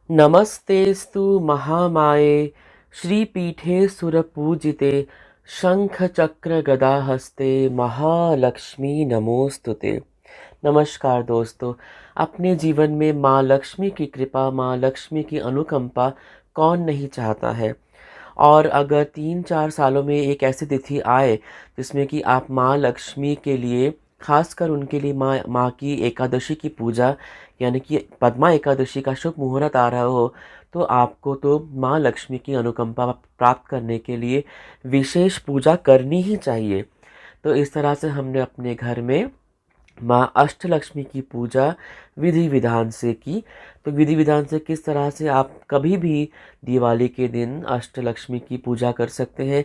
नमस्तेस्तु महामाये श्रीपीठे सुरपूजिते शंखचक्रगदाहस्ते महालक्ष्मी नमोस्तुते। नमस्कार दोस्तों, अपने जीवन में माँ लक्ष्मी की कृपा, माँ लक्ष्मी की अनुकंपा कौन नहीं चाहता है। और अगर 3-4 सालों में एक ऐसी तिथि आए जिसमें कि आप माँ लक्ष्मी के लिए, खासकर उनके लिए माँ माँ की एकादशी की पूजा यानी कि पद्मा एकादशी का शुभ मुहूर्त आ रहा हो, तो आपको तो माँ लक्ष्मी की अनुकंपा प्राप्त करने के लिए विशेष पूजा करनी ही चाहिए। तो इस तरह से हमने अपने घर में माँ अष्टलक्ष्मी की पूजा विधि विधान से की। तो विधि विधान से किस तरह से आप कभी भी दिवाली के दिन अष्टलक्ष्मी की पूजा कर सकते हैं।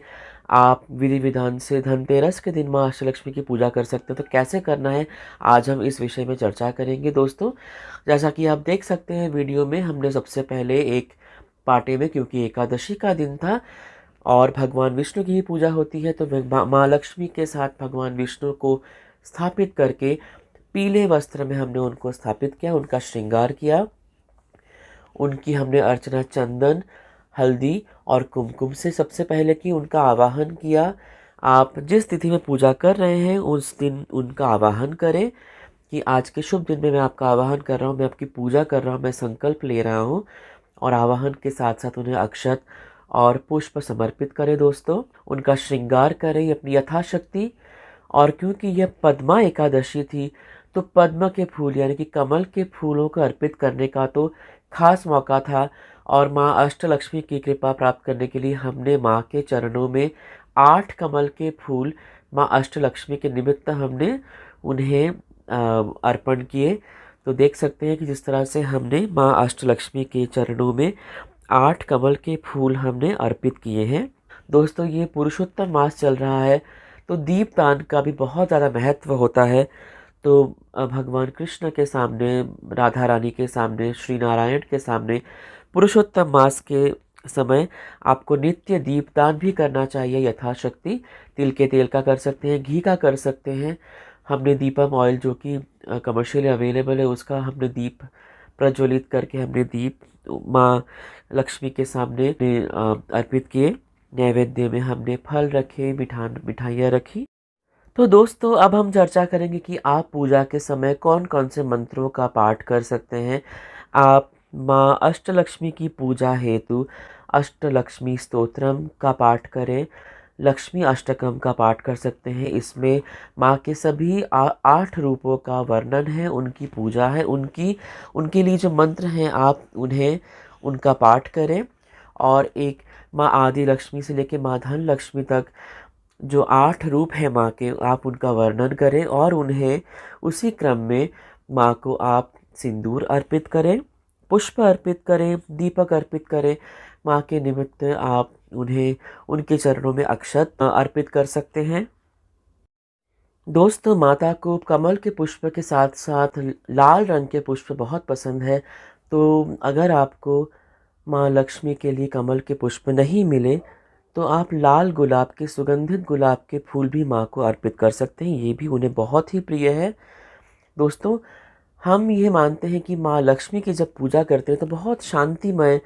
आप विधि विधान से धनतेरस के दिन माँ अष्टलक्ष्मी की पूजा कर सकते हैं। तो कैसे करना है, आज हम इस विषय में चर्चा करेंगे दोस्तों। जैसा कि आप देख सकते हैं वीडियो में, हमने सबसे पहले एक पाटे में, क्योंकि एकादशी का दिन था और भगवान विष्णु की ही पूजा होती है, तो माँ लक्ष्मी के साथ भगवान विष्णु को स्थापित करके पीले वस्त्र में हमने उनको स्थापित किया, उनका श्रृंगार किया। उनकी हमने अर्चना चंदन, हल्दी और कुमकुम से सबसे पहले की, उनका आवाहन किया। आप जिस तिथि में पूजा कर रहे हैं उस दिन उनका आवाहन करें कि आज के शुभ दिन में मैं आपका आवाहन कर रहा हूँ, मैं आपकी पूजा कर रहा हूँ, मैं संकल्प ले रहा हूँ। और आवाहन के साथ साथ उन्हें अक्षत और पुष्प समर्पित करें दोस्तों। उनका श्रृंगार करें अपनी यथाशक्ति। और क्योंकि यह पद्मा एकादशी थी, तो पद्म के फूल यानी कि कमल के फूलों को अर्पित करने का तो खास मौका था। और माँ अष्टलक्ष्मी की कृपा प्राप्त करने के लिए हमने माँ के चरणों में 8 कमल के फूल माँ अष्टलक्ष्मी के निमित्त हमने उन्हें अर्पण किए। तो देख सकते हैं कि जिस तरह से हमने माँ अष्टलक्ष्मी के चरणों में 8 कमल के फूल हमने अर्पित किए हैं। दोस्तों, ये पुरुषोत्तम मास चल रहा है, तो दीपदान का भी बहुत ज़्यादा महत्व होता है। तो भगवान कृष्ण के सामने, राधा रानी के सामने, श्री नारायण के सामने पुरुषोत्तम मास के समय आपको नित्य दीपदान भी करना चाहिए यथाशक्ति। तिल के तेल का कर सकते हैं, घी का कर सकते हैं। हमने दीपम ऑयल जो कि कमर्शियली अवेलेबल है, उसका हमने दीप प्रज्वलित करके हमने दीप माँ लक्ष्मी के सामने अर्पित किए। नैवेद्य में हमने फल रखे, मिठाइयाँ रखी। तो दोस्तों, अब हम चर्चा करेंगे कि आप पूजा के समय कौन कौन से मंत्रों का पाठ कर सकते हैं। आप माँ अष्टलक्ष्मी की पूजा हेतु अष्टलक्ष्मी स्तोत्रम का पाठ करें, लक्ष्मी अष्टकम का पाठ कर सकते हैं। इसमें माँ के सभी 8 रूपों का वर्णन है, उनकी पूजा है, उनके लिए जो मंत्र हैं आप उन्हें उनका पाठ करें। और एक माँ आदि लक्ष्मी से लेकर माँ धन लक्ष्मी तक जो 8 रूप हैं माँ के, आप उनका वर्णन करें और उन्हें उसी क्रम में माँ को आप सिंदूर अर्पित करें, पुष्प अर्पित करें, दीपक अर्पित करें। माँ के निमित्त आप उन्हें उनके चरणों में अक्षत अर्पित कर सकते हैं। दोस्तों, माता को कमल के पुष्प के साथ साथ लाल रंग के पुष्प बहुत पसंद है। तो अगर आपको माँ लक्ष्मी के लिए कमल के पुष्प नहीं मिले, तो आप लाल गुलाब के, सुगंधित गुलाब के फूल भी माँ को अर्पित कर सकते हैं, ये भी उन्हें बहुत ही प्रिय है। दोस्तों, हम ये मानते हैं कि माँ लक्ष्मी की जब पूजा करते हैं तो बहुत शांतिमय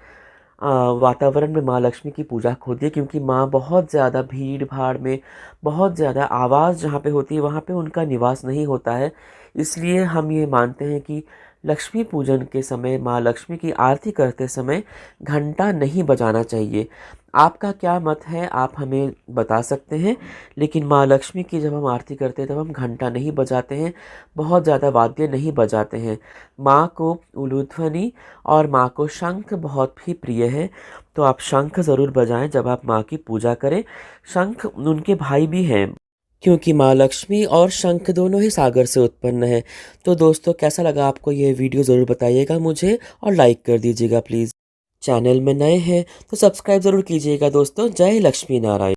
वातावरण में माँ लक्ष्मी की पूजा होती है, क्योंकि माँ बहुत ज़्यादा भीड़ भाड़ में, बहुत ज़्यादा आवाज़ जहाँ पे होती है वहाँ पे उनका निवास नहीं होता है। इसलिए हम ये मानते हैं कि लक्ष्मी पूजन के समय, माँ लक्ष्मी की आरती करते समय घंटा नहीं बजाना चाहिए। आपका क्या मत है, आप हमें बता सकते हैं। लेकिन माँ लक्ष्मी की जब हम आरती करते हैं तब हम घंटा नहीं बजाते हैं, बहुत ज़्यादा वाद्य नहीं बजाते हैं। माँ को उलूध्वनि और माँ को शंख बहुत ही प्रिय है, तो आप शंख ज़रूर बजाएं जब आप माँ की पूजा करें। शंख उनके भाई भी हैं, क्योंकि माँ लक्ष्मी और शंख दोनों ही सागर से उत्पन्न है। तो दोस्तों, कैसा लगा आपको ये वीडियो, ज़रूर बताइएगा मुझे और लाइक कर दीजिएगा प्लीज़। चैनल में नए हैं तो सब्सक्राइब ज़रूर कीजिएगा दोस्तों। जय लक्ष्मी नारायण।